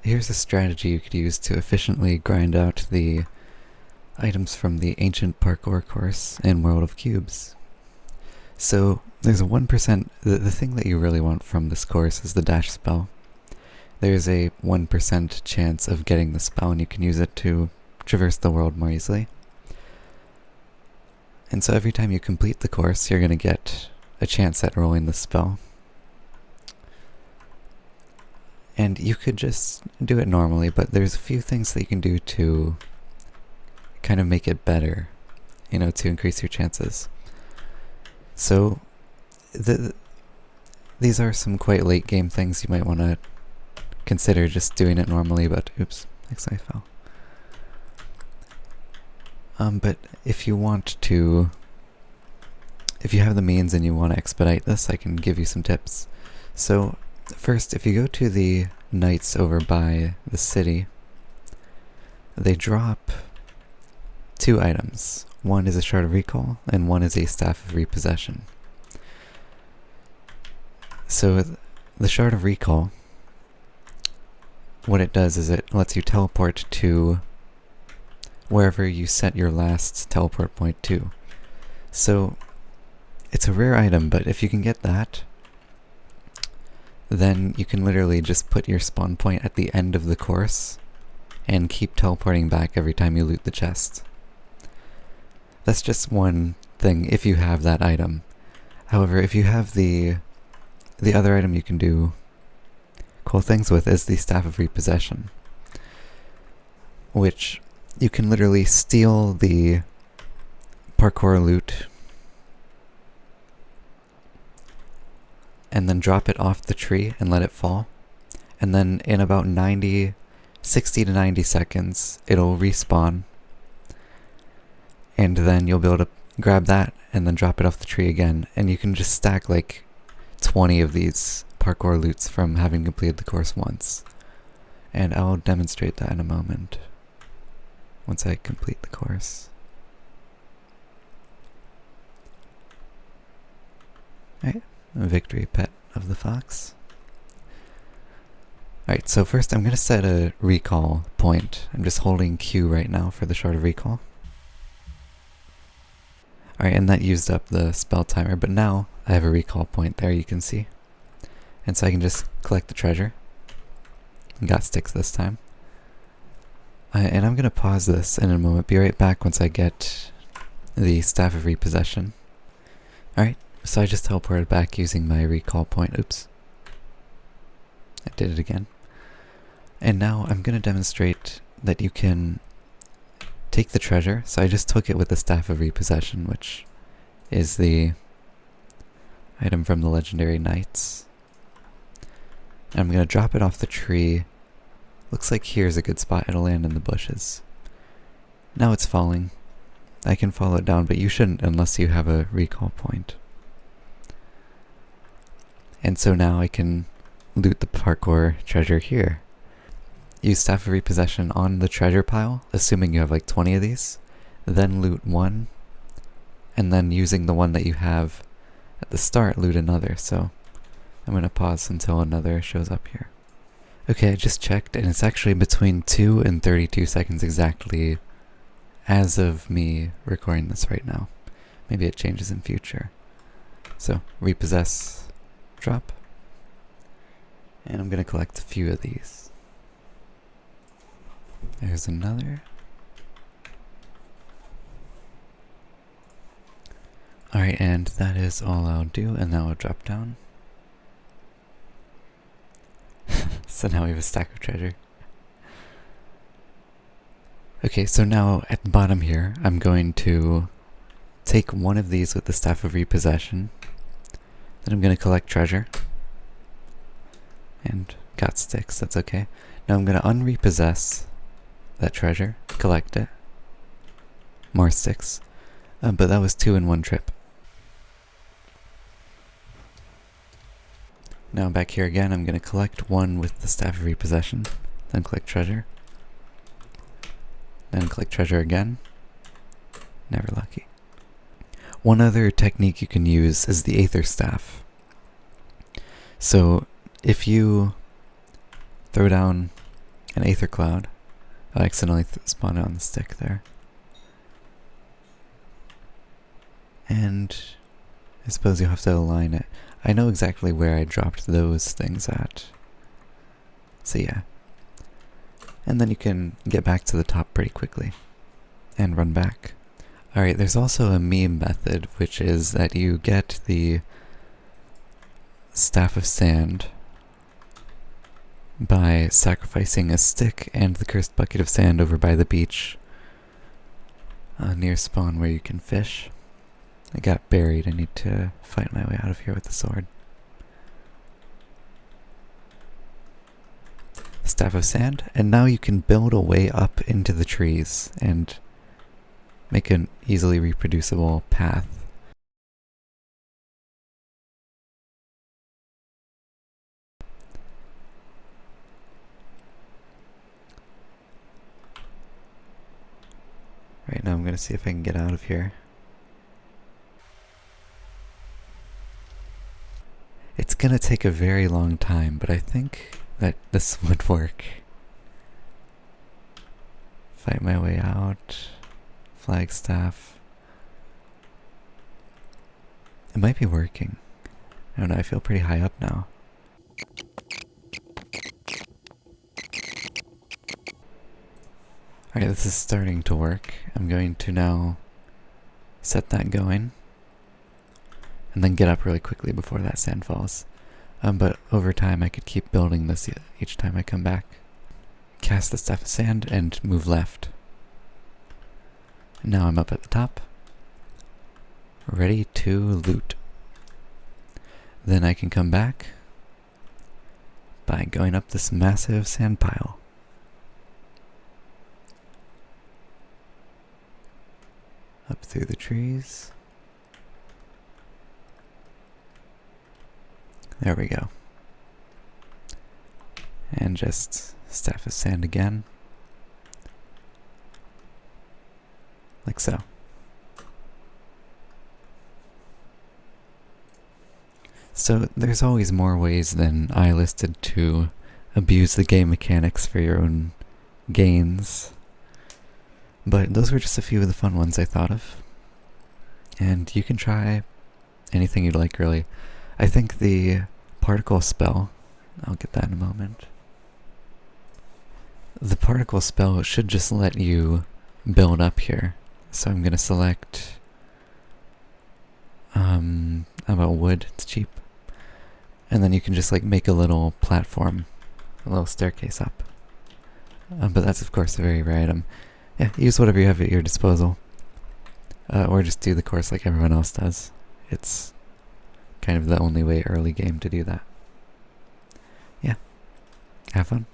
here's a strategy you could use to efficiently grind out the items from the ancient parkour course in World of Cubes. So there's a 1%, the thing that you really want from this course is the dash spell. There's a 1% chance of getting the spell, and you can use it to traverse the world more easily. And so every time you complete the course, you're going to get a chance at rolling the spell. And you could just do it normally, but there's a few things that you can do to kind of make it better, to increase your chances. So, these are some quite late game things you might want to consider just doing it normally, but oops, I fell. But if you have the means and you want to expedite this, I can give you some tips. So, first, if you go to the knights over by the city, they drop 2 items. One is a Shard of Recall, and one is a Staff of Repossession. So, the Shard of Recall, what it does is it lets you teleport to wherever you set your last teleport point to. So, it's a rare item, but if you can get that, then you can literally just put your spawn point at the end of the course and keep teleporting back every time you loot the chest. That's just one thing if you have that item. However, if you have the other item you can do cool things with is the Staff of Repossession, which you can literally steal the parkour loot and then drop it off the tree and let it fall. And then in about 60 to 90 seconds, it'll respawn. And then you'll be able to grab that and then drop it off the tree again. And you can just stack like 20 of these parkour loots from having completed the course once. And I'll demonstrate that in a moment, once I complete the course. Alright. Victory pet of the fox. Alright, so first I'm going to set a recall point. I'm just holding Q right now for the Shard of Recall. Alright, and that used up the spell timer, but now I have a recall point there, you can see. And so I can just collect the treasure. Got sticks this time. And I'm going to pause this in a moment, be right back once I get the Staff of Repossession. Alright. So I just teleported back using my recall point. Oops. I did it again. And now I'm going to demonstrate that you can take the treasure. So I just took it with the Staff of Repossession, which is the item from the Legendary Knights. And I'm going to drop it off the tree. Looks like here's a good spot. It'll land in the bushes. Now it's falling. I can follow it down, but you shouldn't unless you have a recall point. And so now I can loot the parkour treasure here. Use Staff of Repossession on the treasure pile, assuming you have like 20 of these. Then loot one. And then using the one that you have at the start, loot another. So I'm going to pause until another shows up here. Okay, I just checked, and it's actually between 2 and 32 seconds exactly as of me recording this right now. Maybe it changes in future. So, repossess. Drop. And I'm going to collect a few of these. There's another. Alright, and that is all I'll do, and now I'll drop down. So now we have a stack of treasure. Okay, so now at the bottom here, I'm going to take one of these with the Staff of Repossession. Then I'm going to collect treasure. And got sticks, that's okay. Now I'm going to unrepossess that treasure, collect it. More sticks. But that was 2 in one trip. Now back here again, I'm going to collect one with the Staff of Repossession. Then collect treasure. Then collect treasure again. Never lucky. One other technique you can use is the Aether Staff. So if you throw down an Aether Cloud. I accidentally spawned it on the stick there. And I suppose you'll have to align it. I know exactly where I dropped those things at. So yeah. And then you can get back to the top pretty quickly. And run back. Alright, there's also a meme method, which is that you get the Staff of Sand by sacrificing a stick and the cursed bucket of sand over by the beach near spawn where you can fish. I got buried. I need to fight my way out of here with the sword. Staff of Sand, and now you can build a way up into the trees and make an easily reproducible path. Right now I'm gonna see if I can get out of here. It's gonna take a very long time, but I think that this would work. Fight my way out. Flagstaff. It might be working. I don't know, I feel pretty high up now. Alright, this is starting to work. I'm going to now set that going. And then get up really quickly before that sand falls. But over time I could keep building this each time I come back. Cast the Staff of Sand and move left. Now I'm up at the top. Ready to loot. Then I can come back by going up this massive sand pile. Up through the trees. There we go. And just Staff of Sand again. Like so. So there's always more ways than I listed to abuse the game mechanics for your own gains. But those were just a few of the fun ones I thought of. And you can try anything you'd like, really. I think the particle spell, I'll get that in a moment. The particle spell should just let you build up here. So I'm gonna select how about wood? It's cheap. And then you can just like make a little platform, a little staircase up. But that's of course a very rare item. Yeah, use whatever you have at your disposal. Or just do the course like everyone else does. It's kind of the only way early game to do that. Yeah. Have fun.